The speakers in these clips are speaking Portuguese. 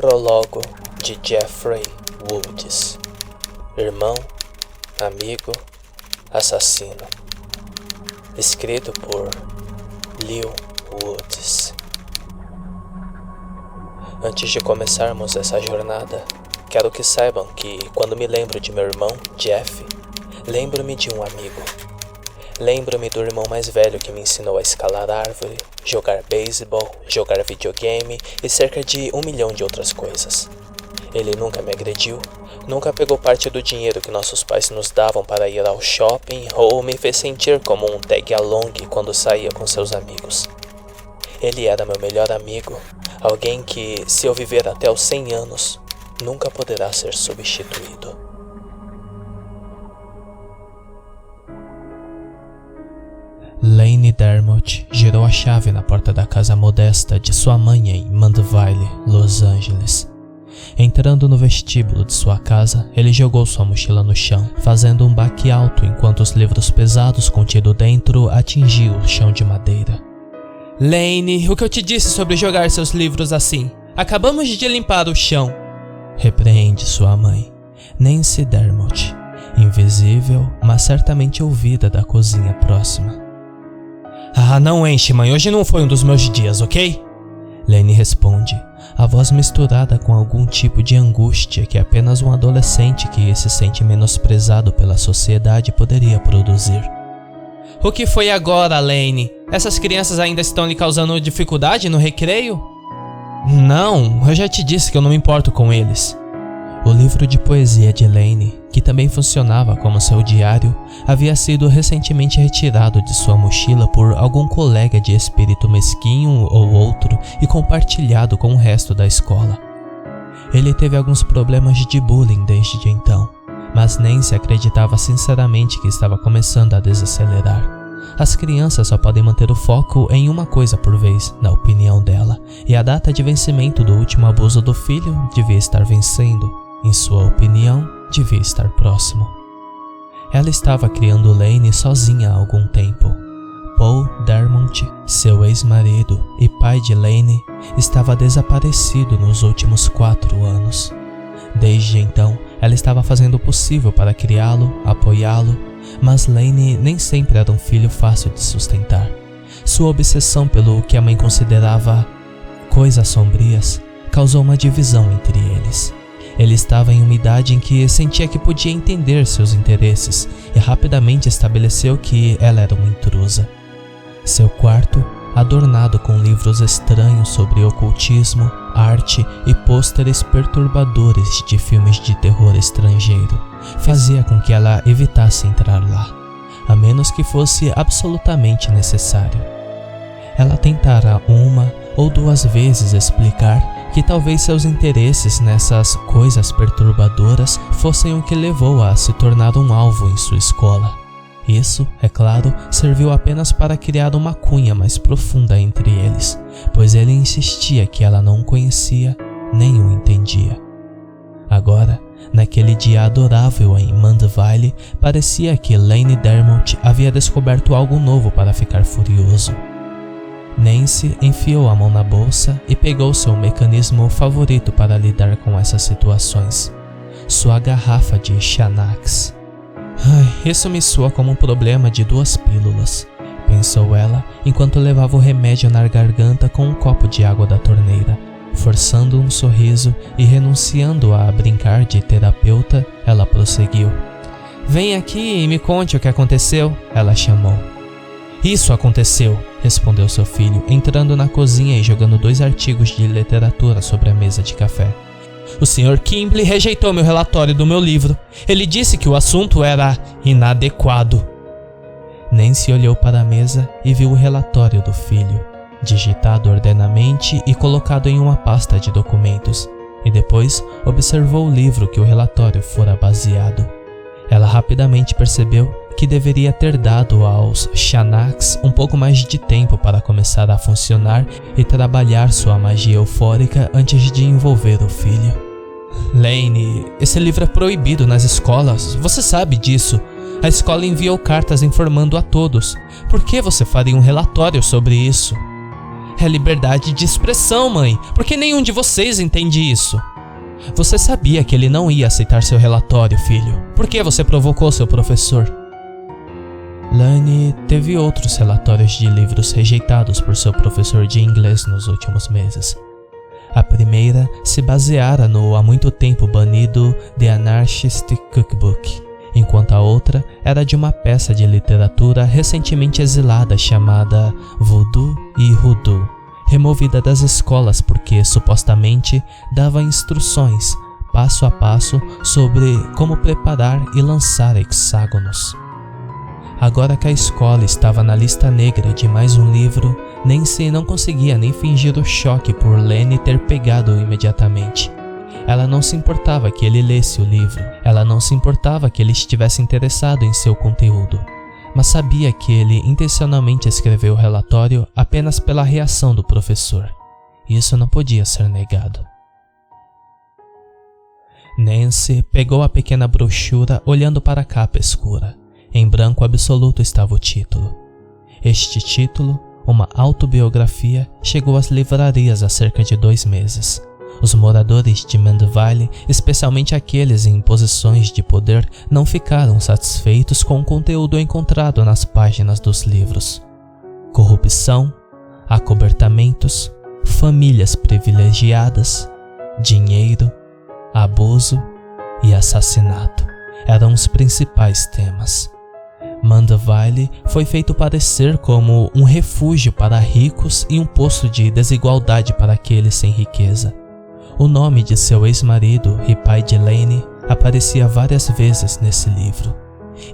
Prólogo de Jeffrey Woods. Irmão, amigo, assassino. Escrito por Lew Woods. Antes de começarmos essa jornada, quero que saibam que, quando me lembro de meu irmão, Jeff, lembro-me de um amigo. Lembro-me do irmão mais velho que me ensinou a escalar árvore, jogar beisebol, jogar videogame e cerca de 1 milhão de outras coisas. Ele nunca me agrediu, nunca pegou parte do dinheiro que nossos pais nos davam para ir ao shopping ou me fez sentir como um tag-along quando saía com seus amigos. Ele era meu melhor amigo, alguém que, se eu viver até os 100 anos, nunca poderá ser substituído. Lane Dermott girou a chave na porta da casa modesta de sua mãe em Mandeville, Los Angeles. Entrando no vestíbulo de sua casa, ele jogou sua mochila no chão, fazendo um baque alto enquanto os livros pesados contidos dentro atingiam o chão de madeira. Lane, o que eu te disse sobre jogar seus livros assim? Acabamos de limpar o chão. Repreende sua mãe, Nancy Dermott, invisível, mas certamente ouvida da cozinha próxima. Ah, não enche, mãe. Hoje não foi um dos meus dias, ok? Lane responde, a voz misturada com algum tipo de angústia que apenas um adolescente que se sente menosprezado pela sociedade poderia produzir. O que foi agora, Lane? Essas crianças ainda estão lhe causando dificuldade no recreio? Não, eu já te disse que eu não me importo com eles. O livro de poesia de Lane, que também funcionava como seu diário, havia sido recentemente retirado de sua mochila por algum colega de espírito mesquinho ou outro e compartilhado com o resto da escola. Ele teve alguns problemas de bullying desde então, mas Nancy acreditava sinceramente que estava começando a desacelerar. As crianças só podem manter o foco em uma coisa por vez, na opinião dela, e a data de vencimento do último abuso do filho devia estar vencendo. Em sua opinião, devia estar próximo. Ela estava criando Lane sozinha há algum tempo. Paul Dermott, seu ex-marido e pai de Lane, estava desaparecido nos últimos 4 anos. Desde então, ela estava fazendo o possível para criá-lo, apoiá-lo, mas Lane nem sempre era um filho fácil de sustentar. Sua obsessão pelo que a mãe considerava coisas sombrias causou uma divisão entre eles. Ele estava em uma idade em que sentia que podia entender seus interesses e rapidamente estabeleceu que ela era uma intrusa. Seu quarto, adornado com livros estranhos sobre ocultismo, arte e pôsteres perturbadores de filmes de terror estrangeiro, fazia com que ela evitasse entrar lá, a menos que fosse absolutamente necessário. Ela tentara 1 ou 2 vezes explicar que talvez seus interesses nessas coisas perturbadoras fossem o que levou a se tornar um alvo em sua escola. Isso, é claro, serviu apenas para criar uma cunha mais profunda entre eles, pois ele insistia que ela não o conhecia nem o entendia. Agora, naquele dia adorável em Mandeville, parecia que Lane Dermott havia descoberto algo novo para ficar furioso. Nancy enfiou a mão na bolsa e pegou seu mecanismo favorito para lidar com essas situações, sua garrafa de Xanax. Isso me soa como um problema de 2 pílulas, pensou ela enquanto levava o remédio na garganta com um copo de água da torneira. Forçando um sorriso e renunciando a brincar de terapeuta, ela prosseguiu. Vem aqui e me conte o que aconteceu, ela chamou. Isso aconteceu, respondeu seu filho, entrando na cozinha e jogando 2 artigos de literatura sobre a mesa de café. O Sr. Kimble rejeitou meu relatório do meu livro. Ele disse que o assunto era inadequado. Nancy olhou para a mesa e viu o relatório do filho, digitado ordenamente e colocado em uma pasta de documentos, e depois observou o livro que o relatório fora baseado. Ela rapidamente percebeu que deveria ter dado aos Xanax um pouco mais de tempo para começar a funcionar e trabalhar sua magia eufórica antes de envolver o filho. Lane, esse livro é proibido nas escolas, você sabe disso. A escola enviou cartas informando a todos. Por que você faria um relatório sobre isso? É liberdade de expressão, mãe. Por que nenhum de vocês entende isso? Você sabia que ele não ia aceitar seu relatório, filho. Por que você provocou seu professor? Lane teve outros relatórios de livros rejeitados por seu professor de inglês nos últimos meses. A primeira se baseara no há muito tempo banido The Anarchist Cookbook, enquanto a outra era de uma peça de literatura recentemente exilada chamada Voodoo e Hoodoo, removida das escolas porque supostamente dava instruções passo a passo sobre como preparar e lançar hexágonos. Agora que a escola estava na lista negra de mais um livro, Nancy não conseguia nem fingir o choque por Lane ter pegado-o imediatamente. Ela não se importava que ele lesse o livro, ela não se importava que ele estivesse interessado em seu conteúdo, mas sabia que ele intencionalmente escreveu o relatório apenas pela reação do professor. Isso não podia ser negado. Nancy pegou a pequena brochura olhando para a capa escura. Em branco absoluto estava o título. Este título, uma autobiografia, chegou às livrarias há cerca de 2 meses. Os moradores de Mandeville, especialmente aqueles em posições de poder, não ficaram satisfeitos com o conteúdo encontrado nas páginas dos livros. Corrupção, acobertamentos, famílias privilegiadas, dinheiro, abuso e assassinato eram os principais temas. Mandeville foi feito parecer como um refúgio para ricos e um poço de desigualdade para aqueles sem riqueza. O nome de seu ex-marido e pai de Lane aparecia várias vezes nesse livro.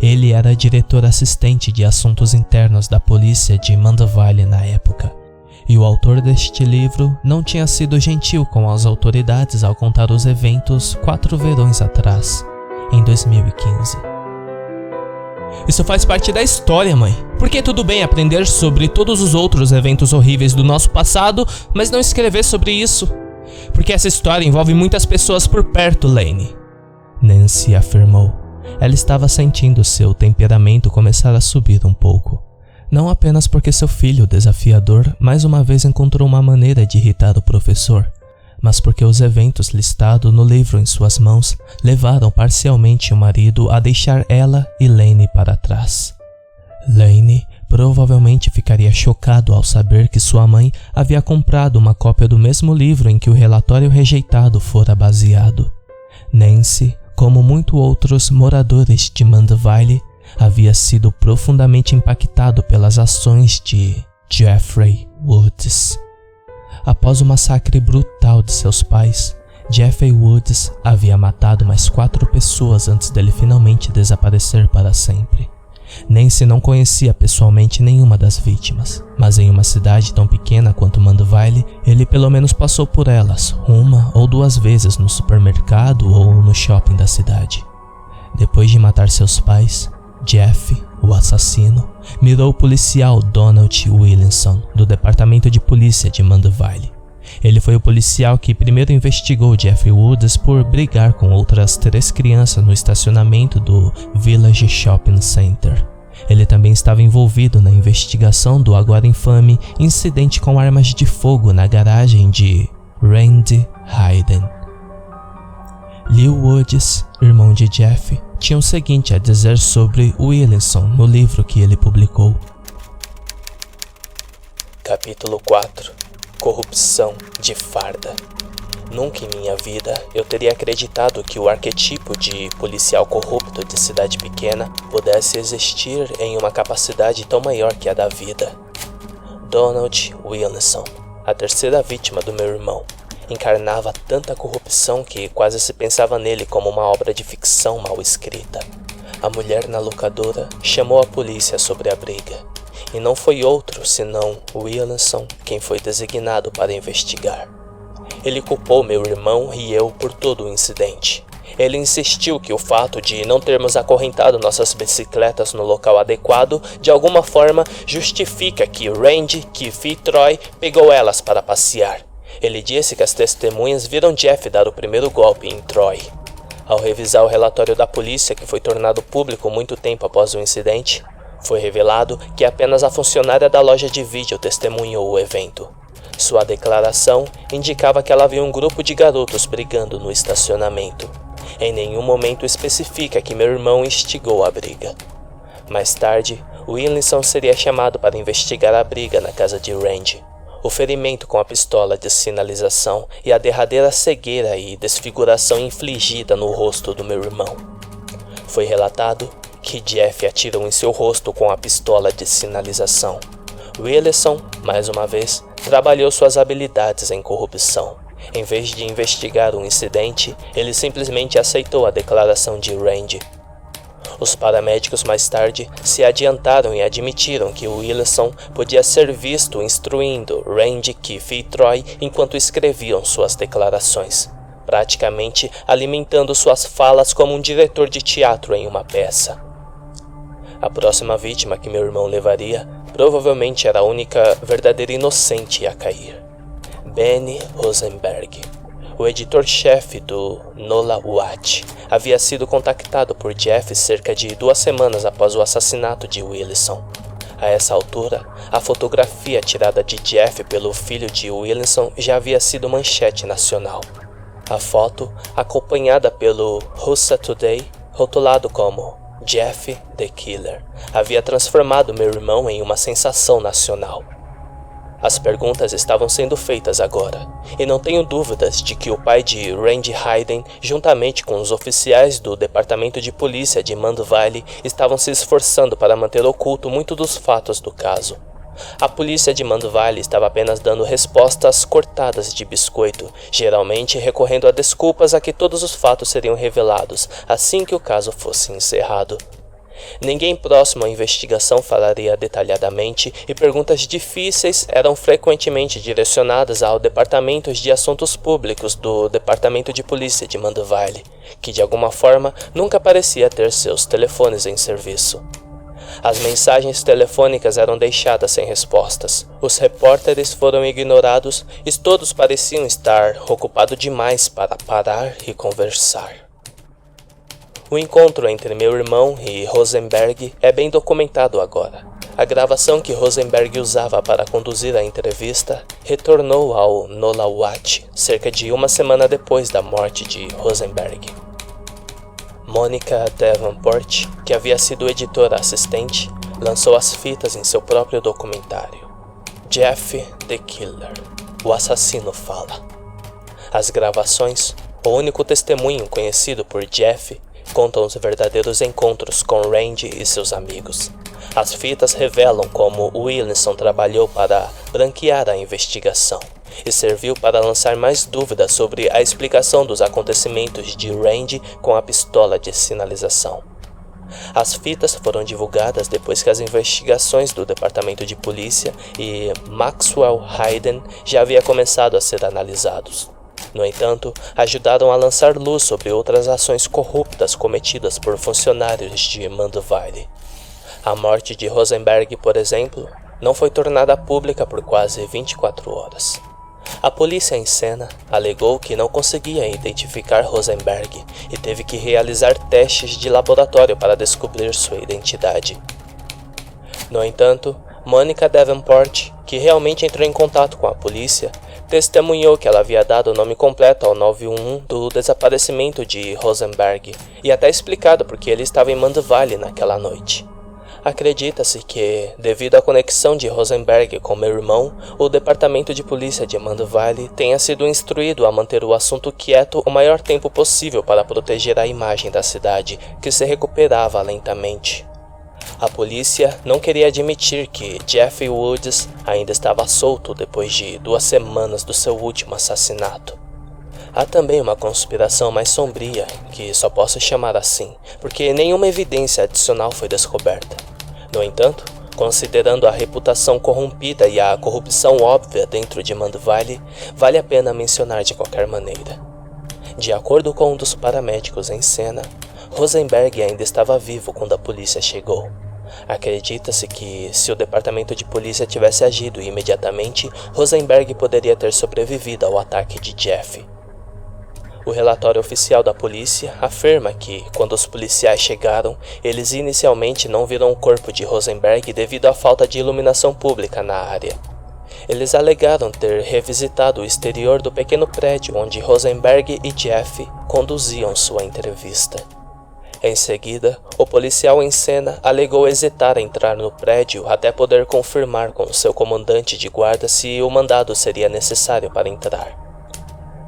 Ele era diretor assistente de assuntos internos da polícia de Mandeville na época, e o autor deste livro não tinha sido gentil com as autoridades ao contar os eventos 4 verões atrás, em 2015. Isso faz parte da história, mãe. Porque tudo bem aprender sobre todos os outros eventos horríveis do nosso passado, mas não escrever sobre isso? Porque essa história envolve muitas pessoas por perto, Lane. Nancy afirmou. Ela estava sentindo seu temperamento começar a subir um pouco. Não apenas porque seu filho desafiador mais uma vez encontrou uma maneira de irritar o professor, mas porque os eventos listados no livro em suas mãos levaram parcialmente o marido a deixar ela e Lane para trás. Lane provavelmente ficaria chocado ao saber que sua mãe havia comprado uma cópia do mesmo livro em que o relatório rejeitado fora baseado. Nancy, como muitos outros moradores de Mandeville, havia sido profundamente impactado pelas ações de Jeffrey Woods. Após o massacre brutal de seus pais, Jeffrey Woods havia matado mais 4 pessoas antes dele finalmente desaparecer para sempre. Nancy não conhecia pessoalmente nenhuma das vítimas, mas em uma cidade tão pequena quanto Mandeville, ele pelo menos passou por elas 1 ou 2 vezes no supermercado ou no shopping da cidade. Depois de matar seus pais, Jeff, o assassino, mirou o policial Donald Williamson, do departamento de polícia de Mandeville. Ele foi o policial que primeiro investigou Jeffrey Woods por brigar com outras 3 crianças no estacionamento do Village Shopping Center. Ele também estava envolvido na investigação do agora infame incidente com armas de fogo na garagem de Randy Hayden. Lew Woods, irmão de Jeff, tinha o seguinte a dizer sobre Williamson no livro que ele publicou. Capítulo 4. Corrupção de farda. Nunca em minha vida eu teria acreditado que o arquetipo de policial corrupto de cidade pequena pudesse existir em uma capacidade tão maior que a da vida. Donald Williamson, a terceira vítima do meu irmão, encarnava tanta corrupção que quase se pensava nele como uma obra de ficção mal escrita. A mulher na locadora chamou a polícia sobre a briga, e não foi outro senão Williamson quem foi designado para investigar. Ele culpou meu irmão e eu por todo o incidente. Ele insistiu que o fato de não termos acorrentado nossas bicicletas no local adequado de alguma forma justifica que Randy, Keith e Troy pegou elas para passear. Ele disse que as testemunhas viram Jeff dar o primeiro golpe em Troy. Ao revisar o relatório da polícia, que foi tornado público muito tempo após o incidente, foi revelado que apenas a funcionária da loja de vídeo testemunhou o evento. Sua declaração indicava que ela viu um grupo de garotos brigando no estacionamento. Em nenhum momento especifica que meu irmão instigou a briga. Mais tarde, Williamson seria chamado para investigar a briga na casa de Randy, o ferimento com a pistola de sinalização e a derradeira cegueira e desfiguração infligida no rosto do meu irmão. Foi relatado que Jeff atirou em seu rosto com a pistola de sinalização. Williamson, mais uma vez, trabalhou suas habilidades em corrupção. Em vez de investigar o incidente, ele simplesmente aceitou a declaração de Randy. Os paramédicos mais tarde se adiantaram e admitiram que Williamson podia ser visto instruindo Randy, Keith e Troy enquanto escreviam suas declarações, praticamente alimentando suas falas como um diretor de teatro em uma peça. A próxima vítima que meu irmão levaria provavelmente era a única verdadeira inocente a cair: Benny Rosenberg. O editor-chefe do Nola Watch havia sido contactado por Jeff cerca de 2 semanas após o assassinato de Williamson. A essa altura, a fotografia tirada de Jeff pelo filho de Williamson já havia sido manchete nacional. A foto, acompanhada pelo Russia Today, rotulado como Jeff the Killer, havia transformado meu irmão em uma sensação nacional. As perguntas estavam sendo feitas agora, e não tenho dúvidas de que o pai de Randy Hayden, juntamente com os oficiais do Departamento de Polícia de Mandeville, estavam se esforçando para manter oculto muito dos fatos do caso. A polícia de Mandeville estava apenas dando respostas cortadas de biscoito, geralmente recorrendo a desculpas a que todos os fatos seriam revelados assim que o caso fosse encerrado. Ninguém próximo à investigação falaria detalhadamente e perguntas difíceis eram frequentemente direcionadas ao Departamento de Assuntos Públicos do Departamento de Polícia de Mandeville, que de alguma forma nunca parecia ter seus telefones em serviço. As mensagens telefônicas eram deixadas sem respostas, os repórteres foram ignorados e todos pareciam estar ocupados demais para parar e conversar. O encontro entre meu irmão e Rosenberg é bem documentado agora. A gravação que Rosenberg usava para conduzir a entrevista retornou ao Nola Watch cerca de 1 semana depois da morte de Rosenberg. Monica Davenport, que havia sido editora assistente, lançou as fitas em seu próprio documentário. Jeff the Killer, o assassino fala. As gravações, o único testemunho conhecido por Jeff, contam os verdadeiros encontros com Randy e seus amigos. As fitas revelam como Williamson trabalhou para branquear a investigação e serviu para lançar mais dúvidas sobre a explicação dos acontecimentos de Randy com a pistola de sinalização. As fitas foram divulgadas depois que as investigações do Departamento de Polícia e Maxwell Hayden já haviam começado a ser analisados. No entanto, ajudaram a lançar luz sobre outras ações corruptas cometidas por funcionários de Mandeville. A morte de Rosenberg, por exemplo, não foi tornada pública por quase 24 horas. A polícia em cena alegou que não conseguia identificar Rosenberg e teve que realizar testes de laboratório para descobrir sua identidade. No entanto, Monica Davenport, que realmente entrou em contato com a polícia, testemunhou que ela havia dado o nome completo ao 911 do desaparecimento de Rosenberg e até explicado por que ele estava em Mandeville naquela noite. Acredita-se que, devido à conexão de Rosenberg com meu irmão, o Departamento de Polícia de Mandeville tenha sido instruído a manter o assunto quieto o maior tempo possível para proteger a imagem da cidade, que se recuperava lentamente. A polícia não queria admitir que Jeff Woods ainda estava solto depois de 2 semanas do seu último assassinato. Há também uma conspiração mais sombria, que só posso chamar assim, porque nenhuma evidência adicional foi descoberta. No entanto, considerando a reputação corrompida e a corrupção óbvia dentro de Mandeville, vale a pena mencionar de qualquer maneira. De acordo com um dos paramédicos em cena, Rosenberg ainda estava vivo quando a polícia chegou. Acredita-se que, se o departamento de polícia tivesse agido imediatamente, Rosenberg poderia ter sobrevivido ao ataque de Jeff. O relatório oficial da polícia afirma que, quando os policiais chegaram, eles inicialmente não viram o corpo de Rosenberg devido à falta de iluminação pública na área. Eles alegaram ter revisitado o exterior do pequeno prédio onde Rosenberg e Jeff conduziam sua entrevista. Em seguida, o policial em cena alegou hesitar em entrar no prédio até poder confirmar com seu comandante de guarda se o mandado seria necessário para entrar.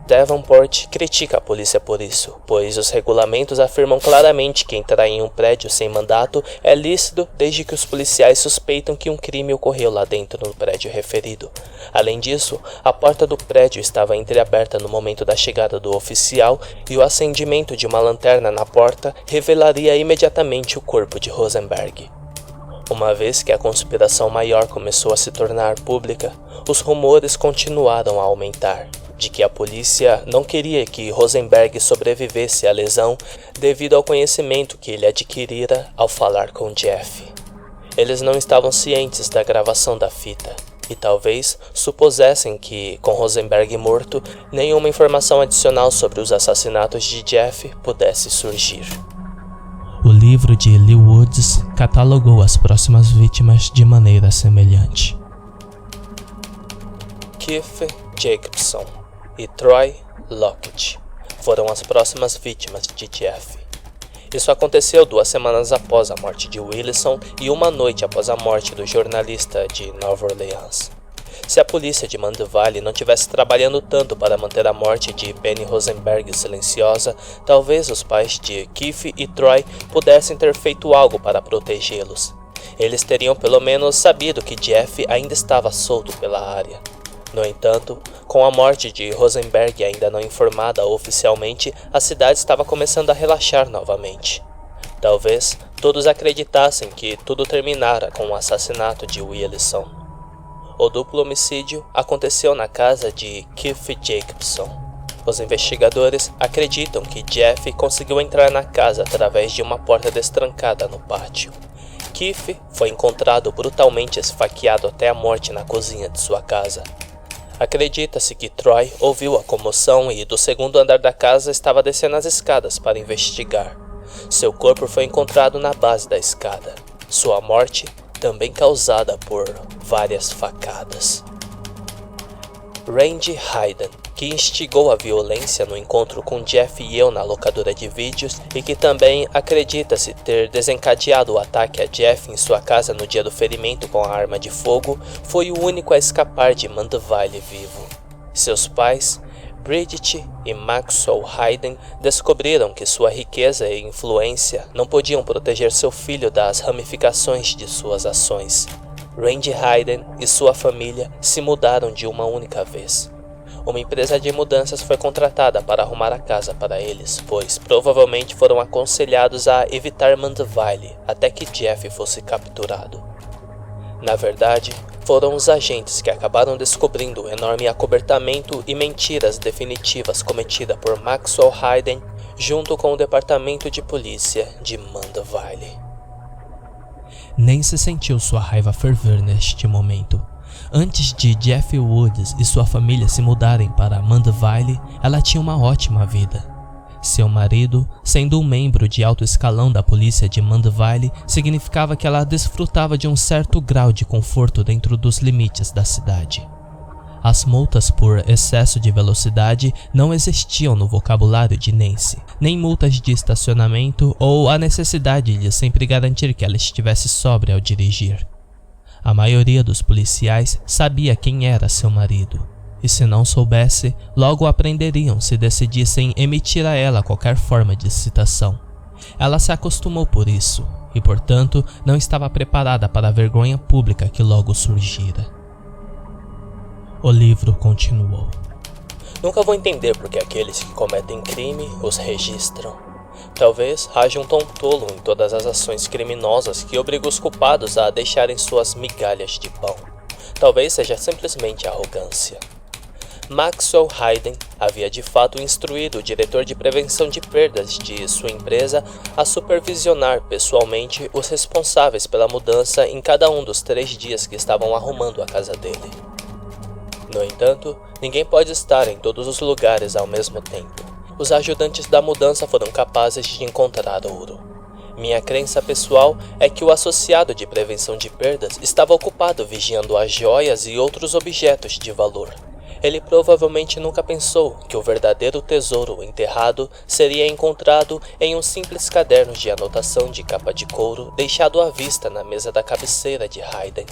Davenport critica a polícia por isso, pois os regulamentos afirmam claramente que entrar em um prédio sem mandato é lícito desde que os policiais suspeitam que um crime ocorreu lá dentro no prédio referido. Além disso, a porta do prédio estava entreaberta no momento da chegada do oficial e o acendimento de uma lanterna na porta revelaria imediatamente o corpo de Rosenberg. Uma vez que a conspiração maior começou a se tornar pública, os rumores continuaram a aumentar, de que a polícia não queria que Rosenberg sobrevivesse à lesão devido ao conhecimento que ele adquirira ao falar com Jeff. Eles não estavam cientes da gravação da fita e talvez supusessem que, com Rosenberg morto, nenhuma informação adicional sobre os assassinatos de Jeff pudesse surgir. O livro de Leigh Woods catalogou as próximas vítimas de maneira semelhante. Keith Jacobson e Troy Lockett foram as próximas vítimas de Jeff. Isso aconteceu 2 semanas após a morte de Wilson e uma noite após a morte do jornalista de Nova Orleans. Se a polícia de Mandeville não tivesse trabalhando tanto para manter a morte de Penny Rosenberg silenciosa, talvez os pais de Keith e Troy pudessem ter feito algo para protegê-los. Eles teriam pelo menos sabido que Jeff ainda estava solto pela área. No entanto, com a morte de Rosenberg ainda não informada oficialmente, a cidade estava começando a relaxar novamente. Talvez todos acreditassem que tudo terminara com o assassinato de Wilson. O duplo homicídio aconteceu na casa de Keith Jacobson. Os investigadores acreditam que Jeff conseguiu entrar na casa através de uma porta destrancada no pátio. Keith foi encontrado brutalmente esfaqueado até a morte na cozinha de sua casa. Acredita-se que Troy ouviu a comoção e do segundo andar da casa estava descendo as escadas para investigar. Seu corpo foi encontrado na base da escada. Sua morte também causada por várias facadas. Randy Hayden, que instigou a violência no encontro com Jeff e eu na locadora de vídeos e que também acredita-se ter desencadeado o ataque a Jeff em sua casa no dia do ferimento com a arma de fogo, foi o único a escapar de Mandeville vivo. Seus pais, Bridget e Maxwell Hayden, descobriram que sua riqueza e influência não podiam proteger seu filho das ramificações de suas ações. Randy Hayden e sua família se mudaram de uma única vez. Uma empresa de mudanças foi contratada para arrumar a casa para eles, pois provavelmente foram aconselhados a evitar Mandeville até que Jeff fosse capturado. Na verdade, foram os agentes que acabaram descobrindo o enorme acobertamento e mentiras definitivas cometida por Maxwell Hayden junto com o departamento de polícia de Mandeville. Nancy sentiu sua raiva ferver neste momento. Antes de Jeff Woods e sua família se mudarem para Mandeville, ela tinha uma ótima vida. Seu marido, sendo um membro de alto escalão da polícia de Mandeville, significava que ela desfrutava de um certo grau de conforto dentro dos limites da cidade. As multas por excesso de velocidade não existiam no vocabulário de Nancy, nem multas de estacionamento ou a necessidade de sempre garantir que ela estivesse sóbria ao dirigir. A maioria dos policiais sabia quem era seu marido, e se não soubesse, logo o aprenderiam se decidissem emitir a ela qualquer forma de citação. Ela se acostumou por isso, e portanto não estava preparada para a vergonha pública que logo surgira. O livro continuou. Nunca vou entender por que aqueles que cometem crime os registram. Talvez haja um tom tolo em todas as ações criminosas que obriga os culpados a deixarem suas migalhas de pão. Talvez seja simplesmente arrogância. Maxwell Hayden havia de fato instruído o diretor de prevenção de perdas de sua empresa a supervisionar pessoalmente os responsáveis pela mudança em cada um dos 3 dias que estavam arrumando a casa dele. No entanto, ninguém pode estar em todos os lugares ao mesmo tempo. Os ajudantes da mudança foram capazes de encontrar ouro. Minha crença pessoal é que o associado de prevenção de perdas estava ocupado vigiando as joias e outros objetos de valor. Ele provavelmente nunca pensou que o verdadeiro tesouro enterrado seria encontrado em um simples caderno de anotação de capa de couro deixado à vista na mesa da cabeceira de Hayden.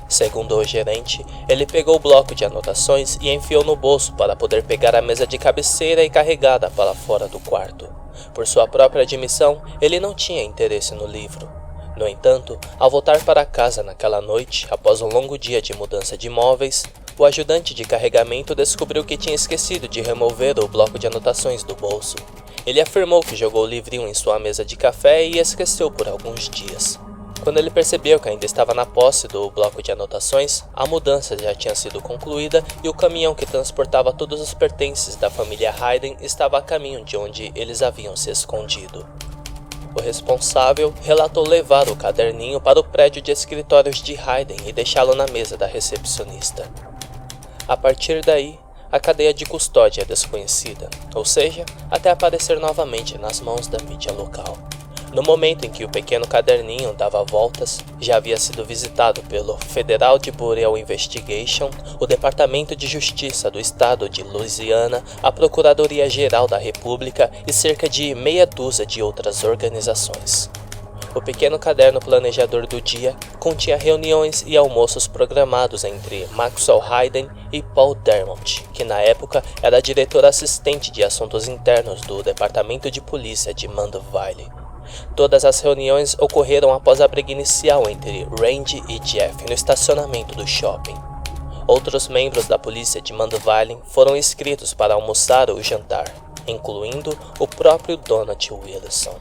Segundo o gerente, ele pegou o bloco de anotações e enfiou no bolso para poder pegar a mesa de cabeceira e carregá-la para fora do quarto. Por sua própria admissão, ele não tinha interesse no livro. No entanto, ao voltar para casa naquela noite, após um longo dia de mudança de móveis, o ajudante de carregamento descobriu que tinha esquecido de remover o bloco de anotações do bolso. Ele afirmou que jogou o livrinho em sua mesa de café e esqueceu por alguns dias. Quando ele percebeu que ainda estava na posse do bloco de anotações, a mudança já tinha sido concluída e o caminhão que transportava todos os pertences da família Hayden estava a caminho de onde eles haviam se escondido. O responsável relatou levar o caderninho para o prédio de escritórios de Hayden e deixá-lo na mesa da recepcionista. A partir daí, a cadeia de custódia é desconhecida, ou seja, até aparecer novamente nas mãos da mídia local. No momento em que o pequeno caderninho dava voltas, já havia sido visitado pelo Federal Bureau Investigation, o Departamento de Justiça do Estado de Louisiana, a Procuradoria-Geral da República e cerca de meia dúzia de outras organizações. O pequeno caderno planejador do dia continha reuniões e almoços programados entre Maxwell Hayden e Paul Dermott, que na época era diretor assistente de assuntos internos do Departamento de Polícia de Mandeville. Todas as reuniões ocorreram após a briga inicial entre Randy e Jeff no estacionamento do shopping. Outros membros da polícia de Mandeville foram inscritos para almoçar ou jantar, incluindo o próprio Donald Wilson.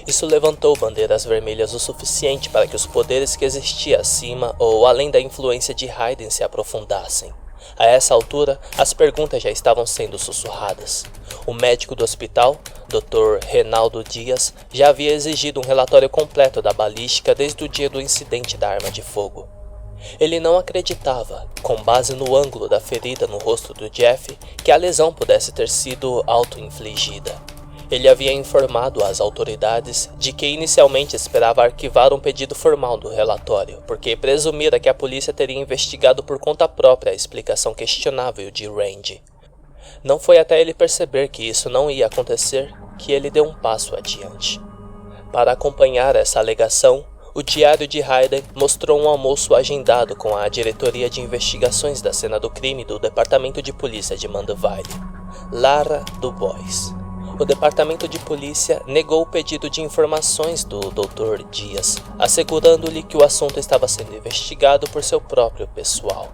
Isso levantou bandeiras vermelhas o suficiente para que os poderes que existiam acima ou além da influência de Hayden se aprofundassem. A essa altura, as perguntas já estavam sendo sussurradas. O médico do hospital, Dr. Reinaldo Dias, já havia exigido um relatório completo da balística desde o dia do incidente da arma de fogo. Ele não acreditava, com base no ângulo da ferida no rosto do Jeff, que a lesão pudesse ter sido auto-infligida. Ele havia informado às autoridades de que inicialmente esperava arquivar um pedido formal do relatório, porque presumira que a polícia teria investigado por conta própria a explicação questionável de Randy. Não foi até ele perceber que isso não ia acontecer que ele deu um passo adiante. Para acompanhar essa alegação, o diário de Hayden mostrou um almoço agendado com a diretoria de investigações da cena do crime do Departamento de Polícia de Mandeville, Lara Dubois. O Departamento de Polícia negou o pedido de informações do Dr. Dias, assegurando-lhe que o assunto estava sendo investigado por seu próprio pessoal.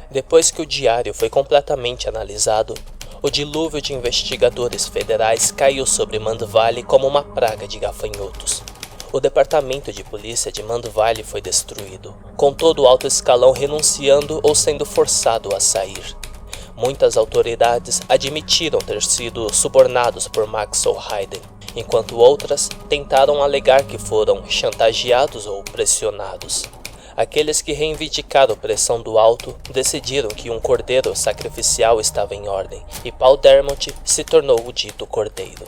Depois que o diário foi completamente analisado, o dilúvio de investigadores federais caiu sobre Mandeville como uma praga de gafanhotos. O Departamento de Polícia de Mandeville foi destruído, com todo o alto escalão renunciando ou sendo forçado a sair. Muitas autoridades admitiram ter sido subornados por Maxwell Hayden, enquanto outras tentaram alegar que foram chantageados ou pressionados. Aqueles que reivindicaram pressão do alto decidiram que um cordeiro sacrificial estava em ordem, e Paul Dermott se tornou o dito cordeiro.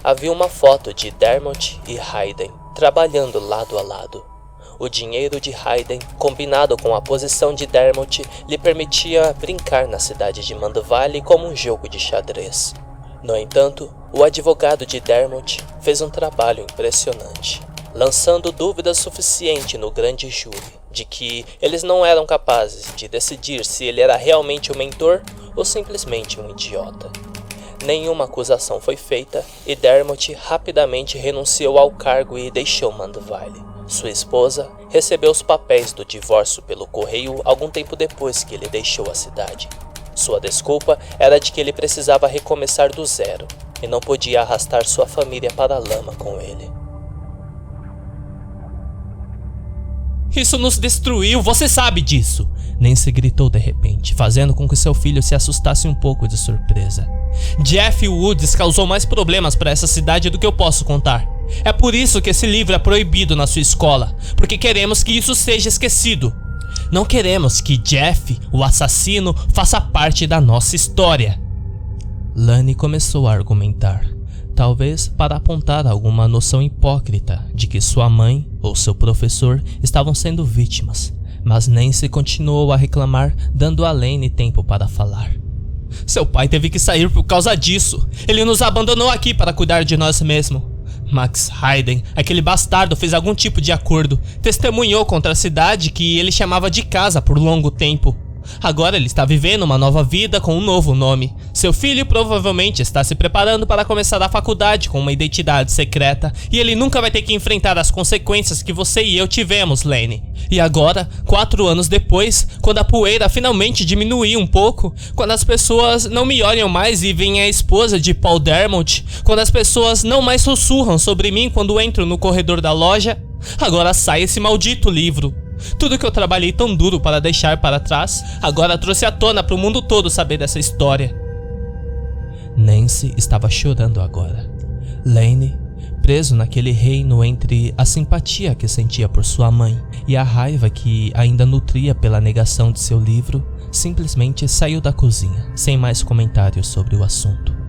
Havia uma foto de Dermott e Hayden trabalhando lado a lado. O dinheiro de Hayden, combinado com a posição de Dermott, lhe permitia brincar na cidade de Mandeville como um jogo de xadrez. No entanto, o advogado de Dermott fez um trabalho impressionante, lançando dúvidas suficientes no grande júri de que eles não eram capazes de decidir se ele era realmente um mentor ou simplesmente um idiota. Nenhuma acusação foi feita e Dermott rapidamente renunciou ao cargo e deixou Mandeville. Sua esposa recebeu os papéis do divórcio pelo correio algum tempo depois que ele deixou a cidade. Sua desculpa era de que ele precisava recomeçar do zero e não podia arrastar sua família para a lama com ele. Isso nos destruiu, você sabe disso! Nancy gritou de repente, fazendo com que seu filho se assustasse um pouco de surpresa. Jeff Woods causou mais problemas para essa cidade do que eu posso contar. É por isso que esse livro é proibido na sua escola, porque queremos que isso seja esquecido. Não queremos que Jeff, o assassino, faça parte da nossa história. Lani começou a argumentar. talvez para apontar alguma noção hipócrita de que sua mãe ou seu professor estavam sendo vítimas, mas Nancy continuou a reclamar, dando a Lane tempo para falar. Seu pai teve que sair por causa disso. Ele nos abandonou aqui para cuidar de nós mesmos. Max Hayden, aquele bastardo, fez algum tipo de acordo. Testemunhou contra a cidade que ele chamava de casa por longo tempo. Agora ele está vivendo uma nova vida com um novo nome. Seu filho provavelmente está se preparando para começar a faculdade com uma identidade secreta. E ele nunca vai ter que enfrentar as consequências que você e eu tivemos, Lane. E agora, 4 anos depois, quando a poeira finalmente diminuiu um pouco, quando as pessoas não me olham mais e veem a esposa de Paul Dermot, quando as pessoas não mais sussurram sobre mim quando entro no corredor da loja, agora sai esse maldito livro. Tudo que eu trabalhei tão duro para deixar para trás, agora trouxe à tona para o mundo todo saber dessa história. Nancy estava chorando agora. Lane, preso naquele reino entre a simpatia que sentia por sua mãe e a raiva que ainda nutria pela negação de seu livro, simplesmente saiu da cozinha, sem mais comentários sobre o assunto.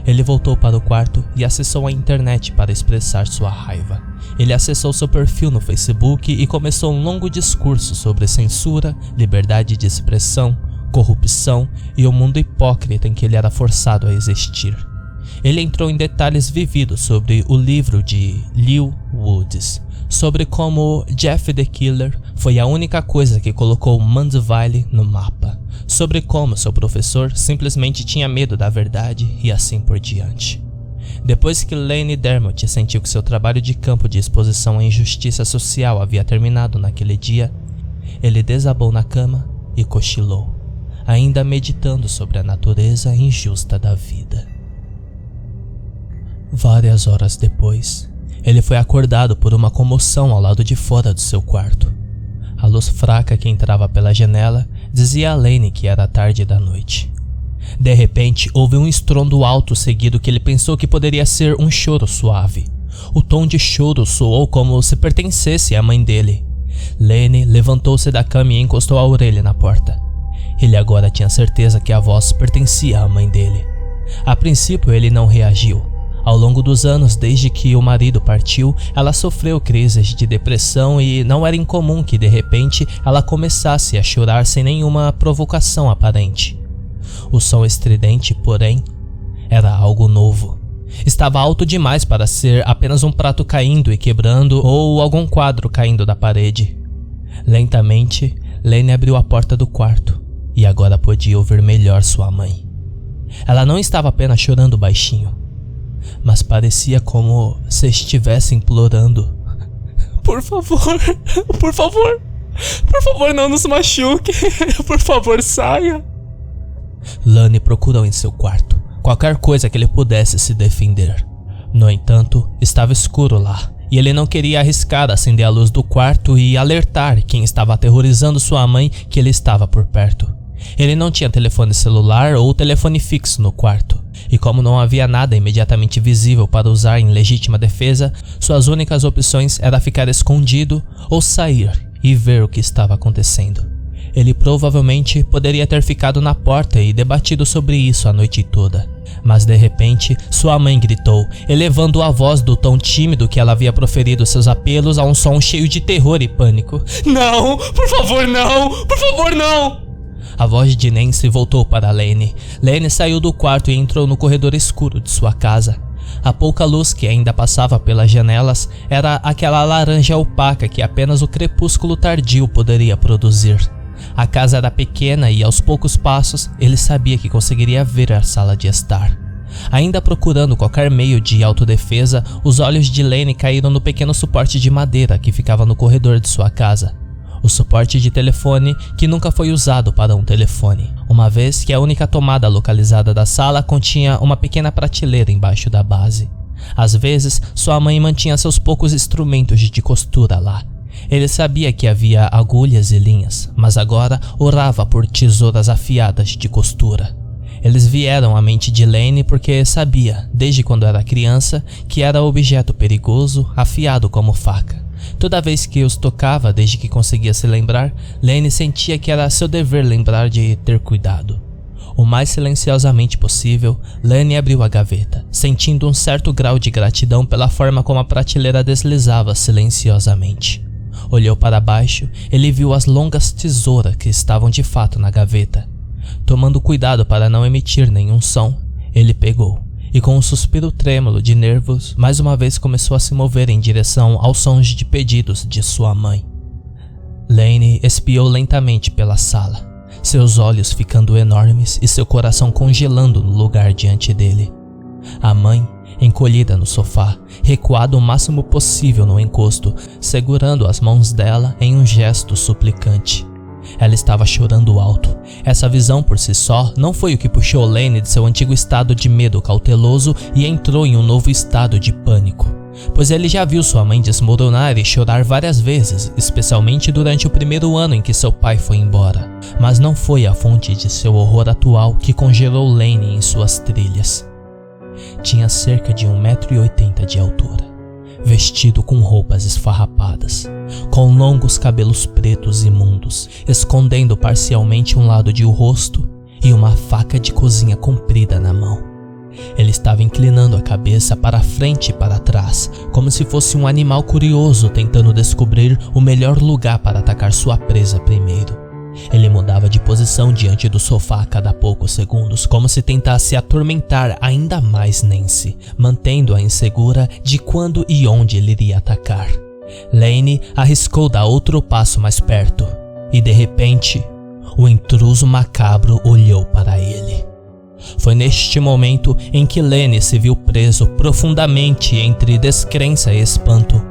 Ele voltou para o quarto e acessou a internet para expressar sua raiva. Ele acessou seu perfil no Facebook e começou um longo discurso sobre censura, liberdade de expressão, corrupção e o mundo hipócrita em que ele era forçado a existir. Ele entrou em detalhes vividos sobre o livro de Lew Woods, sobre como Jeff the Killer foi a única coisa que colocou Mandeville no mapa, sobre como seu professor simplesmente tinha medo da verdade e assim por diante. Depois que Lane Dermot sentiu que seu trabalho de campo de exposição à injustiça social havia terminado naquele dia, ele desabou na cama e cochilou, ainda meditando sobre a natureza injusta da vida. Várias horas depois, ele foi acordado por uma comoção ao lado de fora do seu quarto. A luz fraca que entrava pela janela dizia a Lane que era tarde da noite. De repente, houve um estrondo alto seguido que ele pensou que poderia ser um choro suave. O tom de choro soou como se pertencesse à mãe dele. Lane levantou-se da cama e encostou a orelha na porta. Ele agora tinha certeza que a voz pertencia à mãe dele. A princípio, ele não reagiu. Ao longo dos anos, desde que o marido partiu, ela sofreu crises de depressão e não era incomum que de repente ela começasse a chorar sem nenhuma provocação aparente. O som estridente, porém, era algo novo. Estava alto demais para ser apenas um prato caindo e quebrando ou algum quadro caindo da parede. Lentamente, Lane abriu a porta do quarto e agora podia ouvir melhor sua mãe. Ela não estava apenas chorando baixinho, mas parecia como se estivesse implorando: Por favor, por favor, por favor, não nos machuque, por favor, saia. Lane procurou em seu quarto qualquer coisa que ele pudesse se defender. No entanto, estava escuro lá, e ele não queria arriscar acender a luz do quarto e alertar quem estava aterrorizando sua mãe que ele estava por perto. Ele não tinha telefone celular ou telefone fixo no quarto, e como não havia nada imediatamente visível para usar em legítima defesa, suas únicas opções eram ficar escondido ou sair e ver o que estava acontecendo. Ele provavelmente poderia ter ficado na porta e debatido sobre isso a noite toda. Mas de repente, sua mãe gritou, elevando a voz do tom tímido que ela havia proferido seus apelos a um som cheio de terror e pânico. Não! Por favor, não! Por favor, não! A voz de Nancy voltou para Lane. Lane saiu do quarto e entrou no corredor escuro de sua casa. A pouca luz que ainda passava pelas janelas era aquela laranja opaca que apenas o crepúsculo tardio poderia produzir. A casa era pequena e aos poucos passos ele sabia que conseguiria ver a sala de estar. Ainda procurando qualquer meio de autodefesa, os olhos de Lane caíram no pequeno suporte de madeira que ficava no corredor de sua casa. O suporte de telefone que nunca foi usado para um telefone, uma vez que a única tomada localizada da sala continha uma pequena prateleira embaixo da base. Às vezes, sua mãe mantinha seus poucos instrumentos de costura lá. Ele sabia que havia agulhas e linhas, mas agora orava por tesouras afiadas de costura. Eles vieram à mente de Lane porque sabia, desde quando era criança, que era objeto perigoso, afiado como faca. Toda vez que os tocava, desde que conseguia se lembrar, Lane sentia que era seu dever lembrar de ter cuidado. O mais silenciosamente possível, Lane abriu a gaveta, sentindo um certo grau de gratidão pela forma como a prateleira deslizava silenciosamente. Olhou para baixo, ele viu as longas tesouras que estavam de fato na gaveta. Tomando cuidado para não emitir nenhum som, ele pegou, e com um suspiro trêmulo de nervos, mais uma vez começou a se mover em direção aos sons de pedidos de sua mãe. Lane espiou lentamente pela sala, seus olhos ficando enormes e seu coração congelando no lugar diante dele. A mãe, encolhida no sofá, recuada o máximo possível no encosto, segurando as mãos dela em um gesto suplicante. Ela estava chorando alto. Essa visão por si só não foi o que puxou Lane de seu antigo estado de medo cauteloso e entrou em um novo estado de pânico, pois ele já viu sua mãe desmoronar e chorar várias vezes, especialmente durante o primeiro ano em que seu pai foi embora. Mas não foi a fonte de seu horror atual que congelou Lane em suas trilhas. Tinha cerca de 1,80 m de altura, vestido com roupas esfarrapadas, com longos cabelos pretos imundos, escondendo parcialmente um lado de o rosto e uma faca de cozinha comprida na mão. Ele estava inclinando a cabeça para frente e para trás, como se fosse um animal curioso tentando descobrir o melhor lugar para atacar sua presa primeiro. Ele mudava de posição diante do sofá a cada poucos segundos, como se tentasse atormentar ainda mais Nancy, mantendo-a insegura de quando e onde ele iria atacar. Lane arriscou dar outro passo mais perto, e de repente, o intruso macabro olhou para ele. Foi neste momento em que Lane se viu preso profundamente entre descrença e espanto.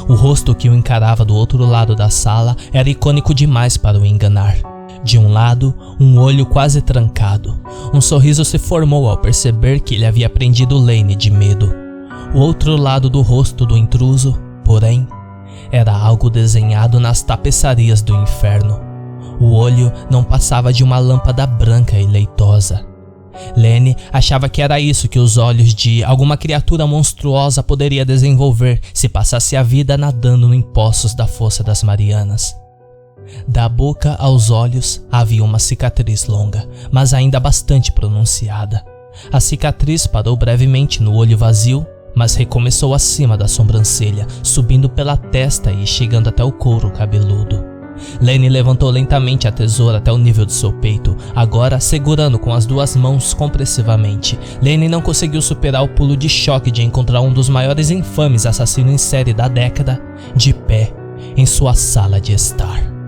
O rosto que o encarava do outro lado da sala era icônico demais para o enganar. De um lado, um olho quase trancado. Um sorriso se formou ao perceber que ele havia prendido Lane de medo. O outro lado do rosto do intruso, porém, era algo desenhado nas tapeçarias do inferno. O olho não passava de uma lâmpada branca e leitosa. Lane achava que era isso que os olhos de alguma criatura monstruosa poderia desenvolver se passasse a vida nadando em poços da Fossa das Marianas. Da boca aos olhos havia uma cicatriz longa, mas ainda bastante pronunciada. A cicatriz parou brevemente no olho vazio, mas recomeçou acima da sobrancelha, subindo pela testa e chegando até o couro cabeludo. Lane levantou lentamente a tesoura até o nível do seu peito, agora segurando com as duas mãos compressivamente. Lane não conseguiu superar o pulo de choque de encontrar um dos maiores infames assassinos em série da década de pé em sua sala de estar.